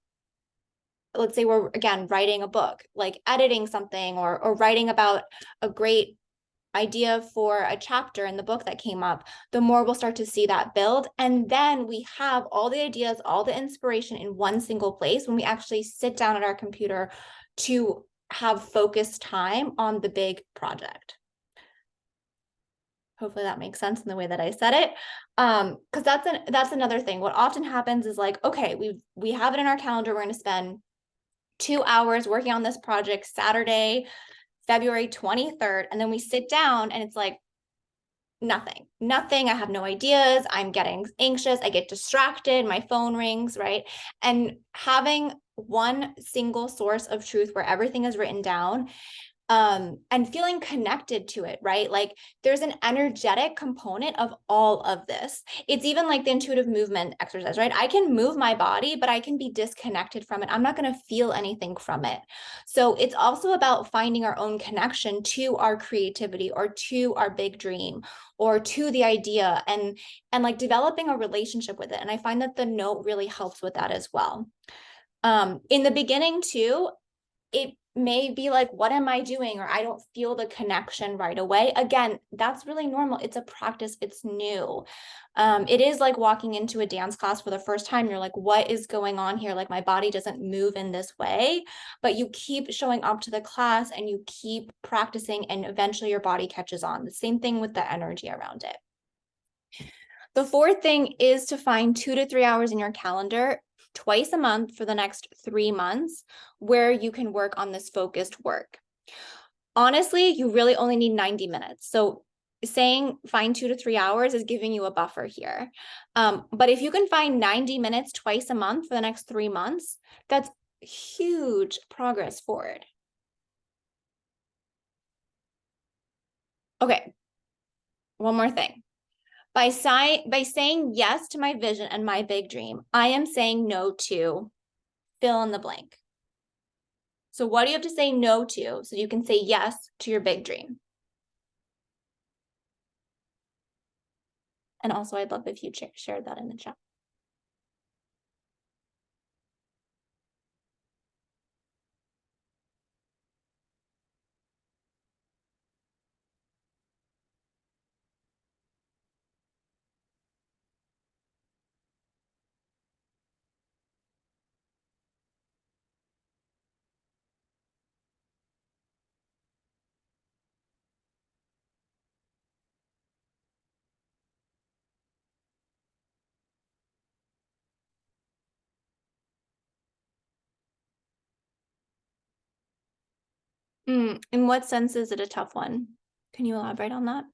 let's say we're again writing a book, like editing something or writing about a great idea for a chapter in the book that came up, the more we'll start to see that build. And then we have all the ideas, all the inspiration in one single place when we actually sit down at our computer to have focused time on the big project. Hopefully that makes sense in the way that I said it. Because that's another thing. What often happens is like, okay, we have it in our calendar, we're going to spend 2 hours working on this project Saturday, February 23rd, and then we sit down and it's like nothing. I have no ideas. I'm getting anxious. I get distracted. My phone rings, right? And having one single source of truth where everything is written down and feeling connected to it, right? Like there's an energetic component of all of this. It's even like the intuitive movement exercise, right? I can move my body, but I can be disconnected from it. I'm not going to feel anything from it. So it's also about finding our own connection to our creativity or to our big dream or to the idea, and like developing a relationship with it. And I find that the note really helps with that as well. In the beginning too, it may be like, what am I doing? Or I don't feel the connection right away. Again, that's really normal. It's a practice. It's new. It is like walking into a dance class for the first time. You're like, what is going on here? Like my body doesn't move in this way, but you keep showing up to the class and you keep practicing and eventually your body catches on. The same thing with the energy around it. The fourth thing is to find 2 to 3 hours in your calendar twice a month for the next 3 months where you can work on this focused work. Honestly, you really only need 90 minutes. So saying find 2 to 3 hours is giving you a buffer here. But if you can find 90 minutes twice a month for the next 3 months, that's huge progress forward. Okay, one more thing. By saying yes to my vision and my big dream, I am saying no to fill in the blank. So what do you have to say no to so you can say yes to your big dream? And also, I'd love if you shared that in the chat. In what sense is it a tough one? Can you elaborate on that?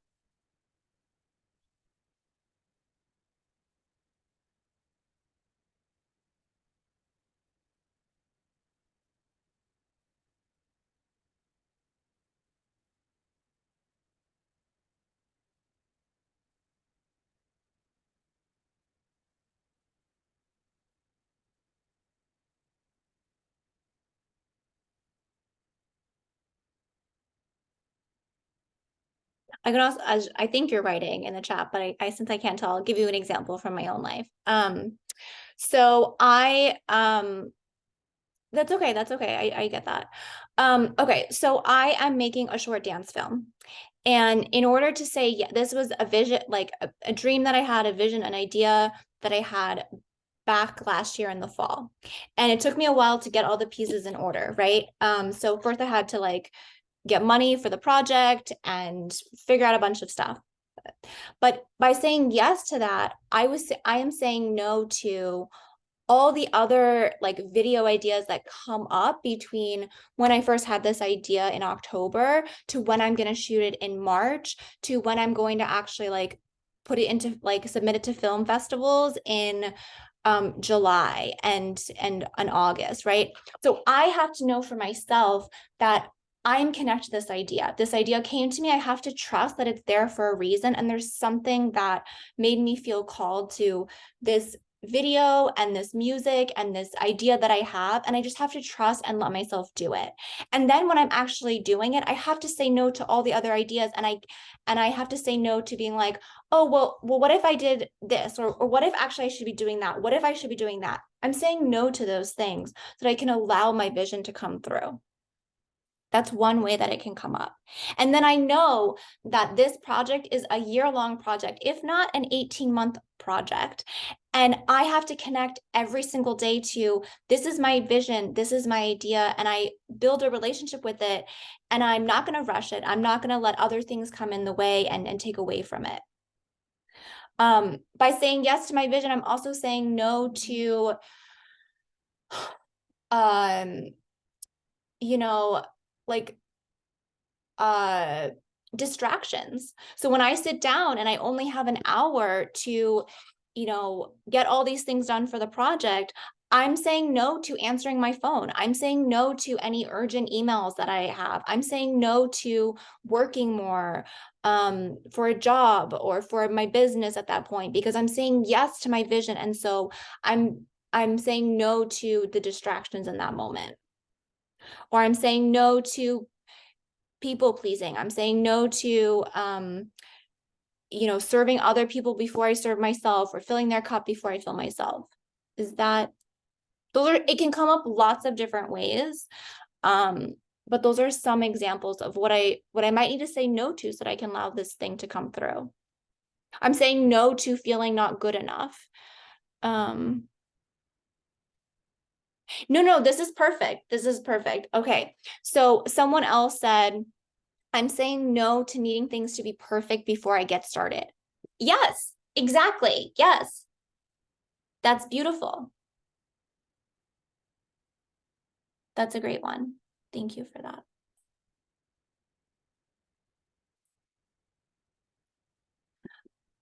I can also, I think you're writing in the chat, but I since I can't tell, I'll give you an example from my own life. So that's okay. That's okay. I get that. Okay. So I am making a short dance film. And in order to say, yeah, this was a vision, like a dream that I had, a vision, an idea that I had back last year in the fall. And it took me a while to get all the pieces in order, right? So first I had to like get money for the project and figure out a bunch of stuff. But by saying yes to that, I am saying no to all the other like video ideas that come up between when I first had this idea in October to when I'm going to shoot it in March to when I'm going to actually like put it into like submit it to film festivals in July and August, right? So I have to know for myself that I'm connected to this idea. This idea came to me. I have to trust that it's there for a reason. And there's something that made me feel called to this video and this music and this idea that I have, and I just have to trust and let myself do it. And then when I'm actually doing it, I have to say no to all the other ideas, and I have to say no to being like, oh, well, what if I did this, or what if actually I should be doing that? What if I should be doing that? I'm saying no to those things so that I can allow my vision to come through. That's one way that it can come up. And then I know that this project is a year-long project, if not an 18-month project. And I have to connect every single day to, this is my vision, this is my idea, and I build a relationship with it. And I'm not going to rush it. I'm not going to let other things come in the way and take away from it. By saying yes to my vision, I'm also saying no to, you know, like distractions. So when I sit down and I only have an hour to, you know, get all these things done for the project, I'm saying no to answering my phone. I'm saying no to any urgent emails that I have. I'm saying no to working more for a job or for my business at that point, because I'm saying yes to my vision. And so I'm saying no to the distractions in that moment. Or I'm saying no to people pleasing. I'm saying no to serving other people before I serve myself, or filling their cup before I fill myself. It can come up lots of different ways. But those are some examples of what I might need to say no to so that I can allow this thing to come through. I'm saying no to feeling not good enough. No, this is perfect. This is perfect. Okay. So someone else said, I'm saying no to needing things to be perfect before I get started. Yes, exactly. Yes. That's beautiful. That's a great one. Thank you for that.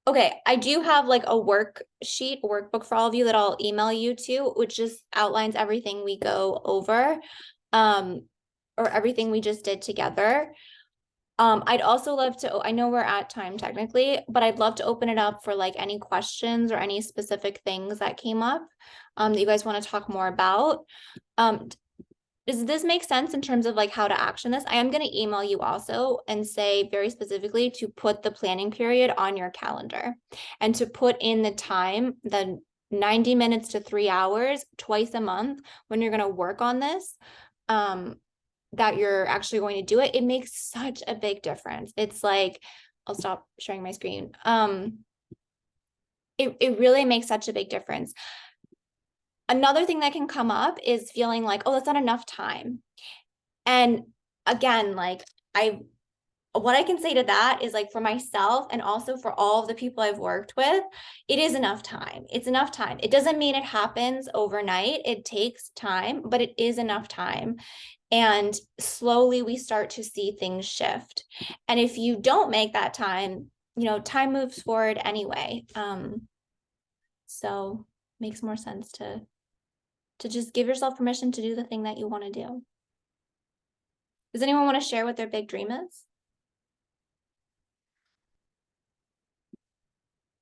Okay, I do have like a workbook for all of you that I'll email you to, which just outlines everything we go over, or everything we just did together. I'd also love to, I know we're at time technically, but I'd love to open it up for like any questions or any specific things that came up that you guys want to talk more about. Does this make sense in terms of like how to action this? I am going to email you also and say very specifically to put the planning period on your calendar and to put in the time, the 90 minutes to 3 hours twice a month when you're going to work on this, that you're actually going to do it. It makes such a big difference. It's like, I'll stop sharing my screen. It really makes such a big difference. Another thing that can come up is feeling like, oh, that's not enough time. And again, like what I can say to that is like for myself and also for all of the people I've worked with, it is enough time. It's enough time. It doesn't mean it happens overnight. It takes time, but it is enough time. And slowly we start to see things shift. And if you don't make that time, time moves forward anyway. So makes more sense to just give yourself permission to do the thing that you want to do. Does anyone want to share what their big dream is?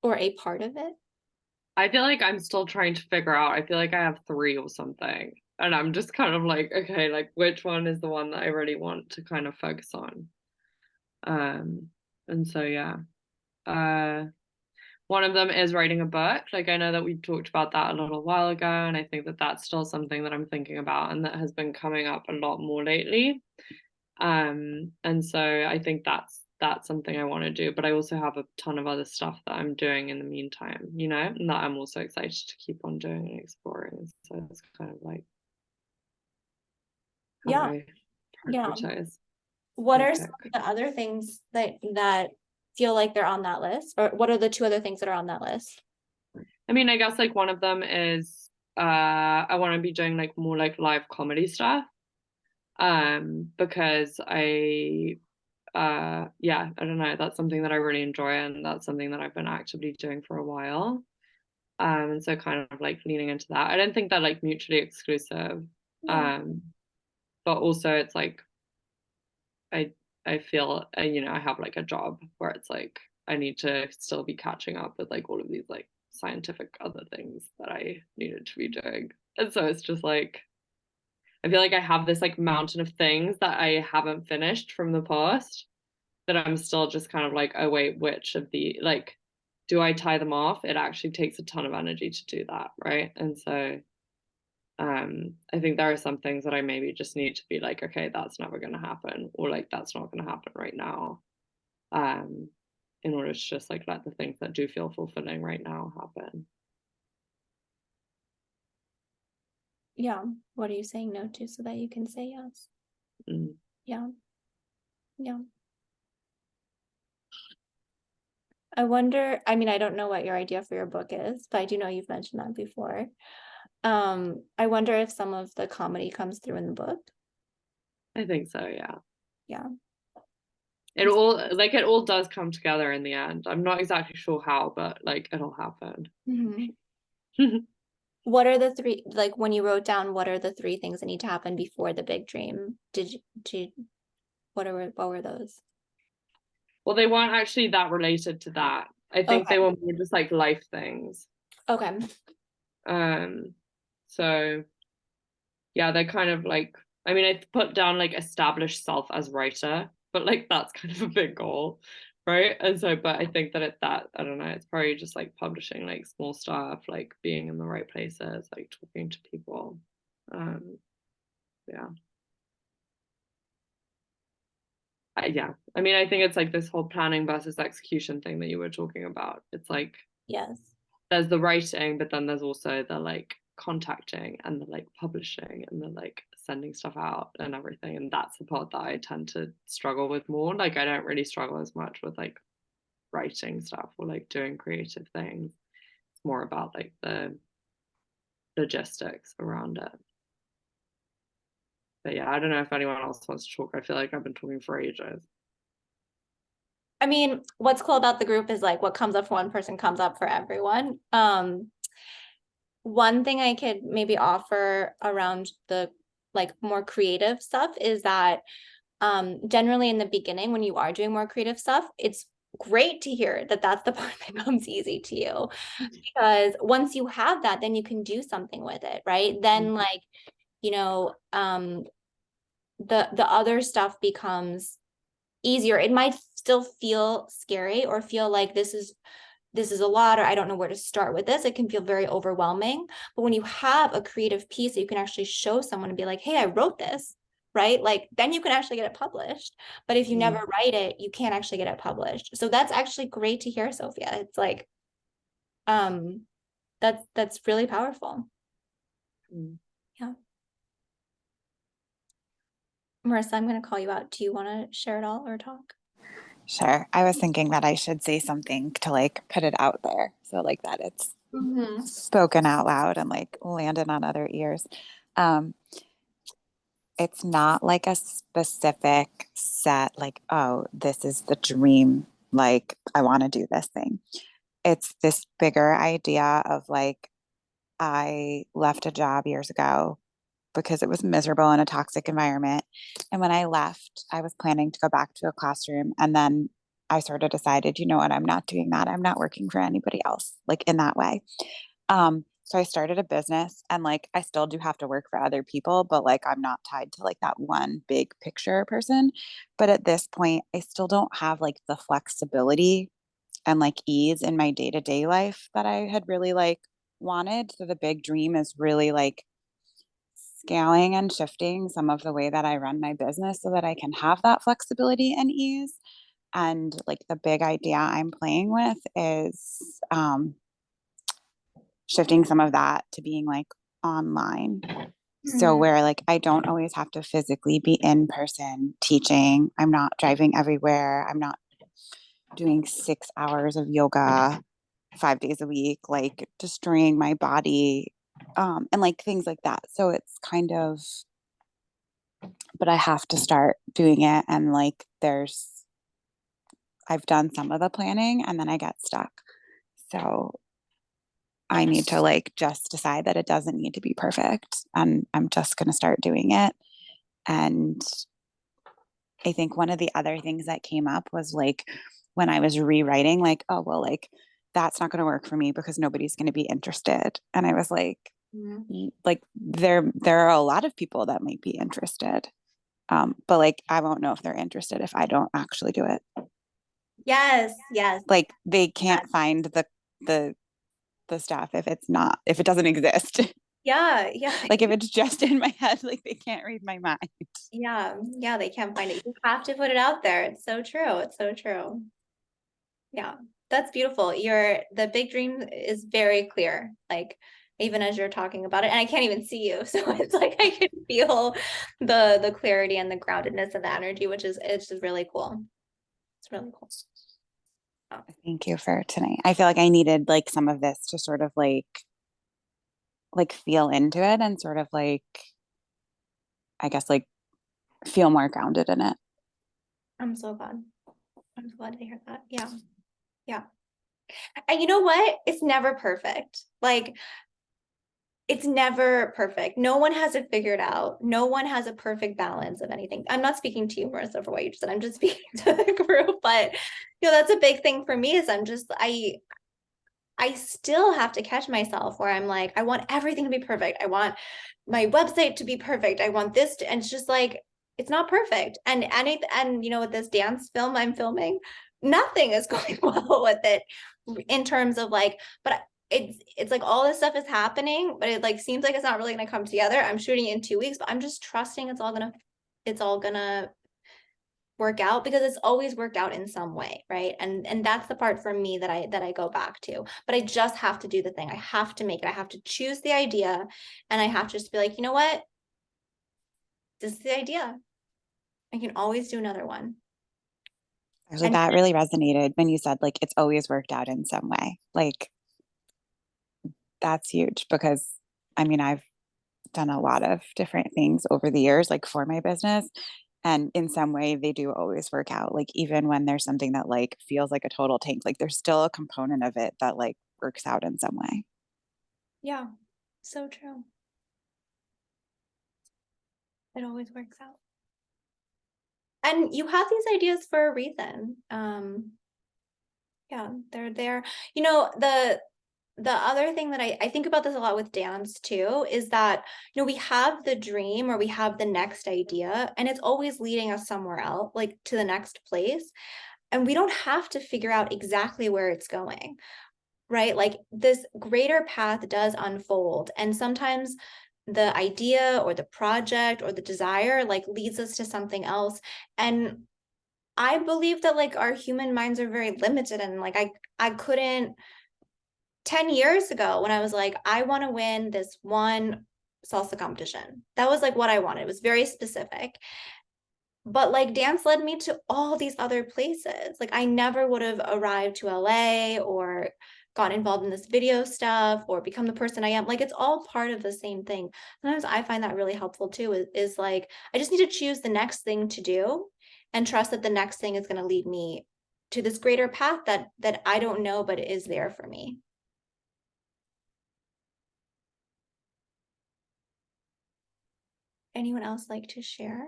Or a part of it? I feel like I'm still trying to figure out. I feel like I have 3 or something. And I'm just kind of like, okay, like which one is the one that I really want to kind of focus on? And so yeah. One of them is writing a book. Like I know that we talked about that a little while ago, and I think that that's still something that I'm thinking about and that has been coming up a lot more lately. And so I think that's something I want to do, but I also have a ton of other stuff that I'm doing in the meantime, and that I'm also excited to keep on doing and exploring. So it's kind of like how I prioritize. What are some of the other things that feel like they're on that list? Or what are the 2 other things that are on that list? I mean, I guess like one of them is I want to be doing like more like live comedy stuff. Because I don't know, that's something that I really enjoy, and that's something that I've been actively doing for a while. And so kind of like leaning into that. I don't think they're like mutually exclusive. But also it's like I feel I have like a job where it's like I need to still be catching up with like all of these like scientific other things that I needed to be doing. And so it's just like I feel like I have this like mountain of things that I haven't finished from the past that I'm still just kind of like, oh wait, which of the like do I tie them off? It actually takes a ton of energy to do that, right? And so I think there are some things that I maybe just need to be like, okay, that's never going to happen, or like that's not going to happen right now, in order to just like let the things that do feel fulfilling right now happen. Yeah. What are you saying no to so that you can say yes? Yeah. I wonder, I mean, I don't know what your idea for your book is, but I do know you've mentioned that before. I wonder if some of the comedy comes through in the book. I think so, yeah. Yeah. It all does come together in the end. I'm not exactly sure how, but like it'll happen. What are the three, like when you wrote down, what are the three things that need to happen before the big dream? What were those? Well, they weren't actually that related to that. I think Okay. they were more just like life things. Okay. So yeah, they're kind of like, I mean, I put down like establish self as writer, but like that's kind of a big goal, right? And so, but I think that I don't know, it's probably just like publishing like small stuff, like being in the right places, like talking to people. Yeah. Yeah. I mean, I think it's like this whole planning versus execution thing that you were talking about. It's like Yes. there's the writing, but then there's also the like contacting and the like publishing and the like sending stuff out and everything. And that's the part that I tend to struggle with more. Like I don't really struggle as much with like writing stuff or like doing creative things. It's more about like the logistics around it. But yeah, I don't know if anyone else wants to talk. I feel like I've been talking for ages. I mean, what's cool about the group is like what comes up for one person comes up for everyone. One thing I could maybe offer around the like more creative stuff is that generally in the beginning when you are doing more creative stuff, it's great to hear that that's the part that comes easy to you, because once you have that, then you can do something with it, right? Then like, you know, the other stuff becomes easier. It might still feel scary or feel like this is a lot, or I don't know where to start with this. It can feel very overwhelming. But when you have a creative piece that you can actually show someone and be like, hey, I wrote this, right? Like then you can actually get it published. But if you never write it, you can't actually get it published. So that's actually great to hear, Sophia. It's like, that's really powerful. Yeah. Marissa, I'm going to call you out. Do you want to share it all or talk? Sure. I was thinking that I should say something to like put it out there. So like that it's spoken out loud and like landed on other ears. Um, it's not like a specific set, like, oh, this is the dream. Like, I want to do this thing. It's this bigger idea of like, I left a job years ago because it was miserable in a toxic environment. And when I left, I was planning to go back to a classroom. And then I sort of decided, you know what, I'm not doing that. I'm not working for anybody else, like in that way. So I started a business and like I still do have to work for other people, but like I'm not tied to like that one big picture person. But at this point, I still don't have like the flexibility and like ease in my day-to-day life that I had really like wanted. So the big dream is really like scaling and shifting some of the way that I run my business so that I can have that flexibility and ease. And like the big idea I'm playing with is shifting some of that to being like online. So where like I don't always have to physically be in person teaching. I'm not driving everywhere. I'm not doing 6 hours of yoga 5 days a week, like destroying my body, and like things like that. So it's kind of, but I have to start doing it. And like I've done some of the planning and then I get stuck. So I need to like just decide that it doesn't need to be perfect and I'm just going to start doing it. And I think one of the other things that came up was like when I was rewriting, like, oh, well, like that's not going to work for me because nobody's going to be interested. And I was like, like there are a lot of people that might be interested. But like I won't know if they're interested if I don't actually do it. Yes, yes. Like they can't find the stuff if it doesn't exist. Yeah, yeah. Like if it's just in my head, like they can't read my mind. Yeah, yeah, they can't find it. You have to put it out there. It's so true. It's so true. Yeah, that's beautiful. The big dream is very clear, like even as you're talking about it, and I can't even see you. So it's like I can feel the clarity and the groundedness of the energy, it's just really cool. It's really cool. Thank you for tonight. I feel like I needed like some of this to sort of like feel into it and sort of like, I guess like feel more grounded in it. I'm so glad. I'm so glad to hear that. Yeah. Yeah. And you know what? It's never perfect. Like it's never perfect. No one has it figured out. No one has a perfect balance of anything. I'm not speaking to you, Marissa, for what you just said. I'm just speaking to the group. But that's a big thing for me is I still have to catch myself where I'm like, I want everything to be perfect. I want my website to be perfect. I want this to, and it's just like, it's not perfect. And with this dance film I'm filming, nothing is going well with it in terms of like, but it's like all this stuff is happening, but it like seems like it's not really gonna come together. I'm shooting it in 2 weeks, but I'm just trusting it's all gonna work out because it's always worked out in some way, right? And that's the part for me that I go back to. But I just have to do the thing. I have to make it. I have to choose the idea, and I have to just be like, you know what? This is the idea. I can always do another one. Actually, And that really resonated when you said like it's always worked out in some way. Like that's huge because I mean, I've done a lot of different things over the years, like for my business. And in some way, they do always work out. Like even when there's something that like feels like a total tank, like there's still a component of it that like works out in some way. yeah, so true. It always works out. And you have these ideas for a reason. Yeah, they're there. The other thing that I think about this a lot with dance too is that we have the dream or we have the next idea and it's always leading us somewhere else, like to the next place, and we don't have to figure out exactly where it's going, right? Like this greater path does unfold, and sometimes the idea or the project or the desire like leads us to something else. And I believe that like our human minds are very limited, and like I couldn't 10 years ago when I was like, I want to win this one salsa competition. That was like what I wanted. It was very specific. But like dance led me to all these other places. Like I never would have arrived to LA or gotten involved in this video stuff or become the person I am. Like it's all part of the same thing. Sometimes I find that really helpful too, is like, I just need to choose the next thing to do and trust that the next thing is going to lead me to this greater path that I don't know, but it is there for me. Anyone else like to share?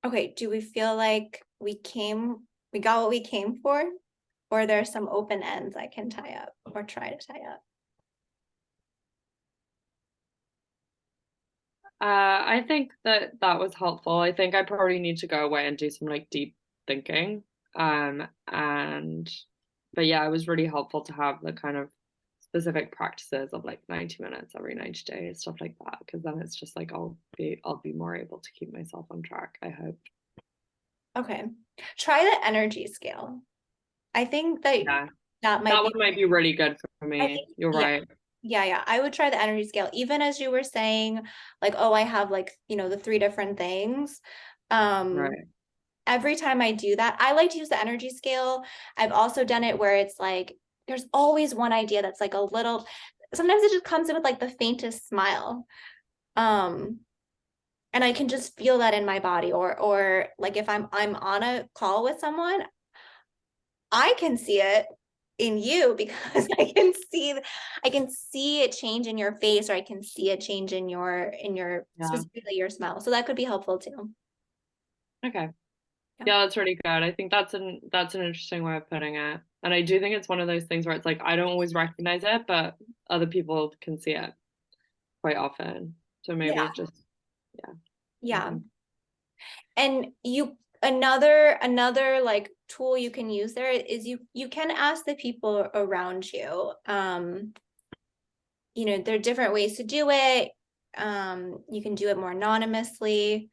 Okay, do we feel like we got what we came for? Or there are some open ends I can tie up or try to tie up? I think that was helpful. I think I probably need to go away and do some like deep thinking. But yeah, it was really helpful to have the kind of specific practices of like 90 minutes every 90 days, stuff like that, because then it's just like I'll be more able to keep myself on track, I hope. Okay. Try the energy scale. I think that Yeah, that that one might be really good for me. You're right. Yeah. I would try the energy scale, even as you were saying, like, oh, I have like, the 3 different things. Right. Every time I do that, I like to use the energy scale. I've also done it where it's like, there's always one idea that's like a little, sometimes it just comes in with like the faintest smile. And I can just feel that in my body, or like if I'm on a call with someone, I can see it in you because I can see it change in your face, or I can see it change in your specifically your smell. So that could be helpful too. Okay. Yeah, that's really good. I think that's an interesting way of putting it. And I do think it's one of those things where it's like I don't always recognize it, but other people can see it quite often. So maybe Yeah. just Yeah. And another like tool you can use there is you can ask the people around you. There are different ways to do it. You can do it more anonymously.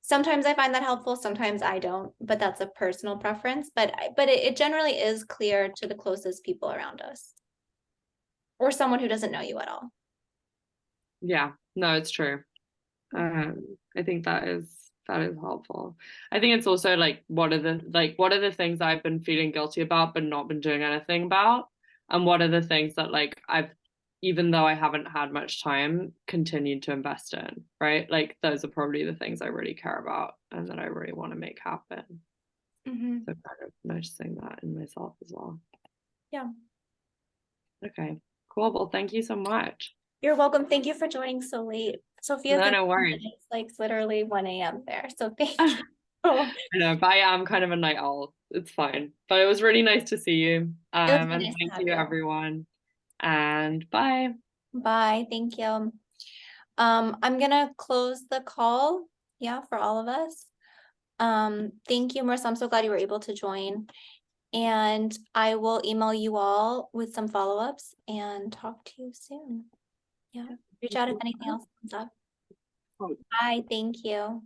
Sometimes I find that helpful, sometimes I don't, but that's a personal preference. But it generally is clear to the closest people around us, or someone who doesn't know you at all. yeah, no, it's true. I think that is helpful. I think it's also like what are the things I've been feeling guilty about but not been doing anything about, and what are the things that like I've, even though I haven't had much time, continued to invest in, right? Like those are probably the things I really care about and that I really want to make happen. Mhm. So kind of noticing that in myself as well. Yeah. Okay, cool. Well, thank you so much. You're welcome. Thank you for joining so late. Sophia's No, in no worries. London. It's like literally 1 a.m. there. So thank you. I know, but I am kind of a night owl. It's fine. But it was really nice to see you. It was And really nice to thank have you, you. everyone. And bye. Bye. Thank you. I'm gonna close the call. Yeah, for all of us. Thank you, Marissa. I'm so glad you were able to join. And I will email you all with some follow-ups and talk to you soon. Yeah, reach out if anything else comes up. Bye. Thank you.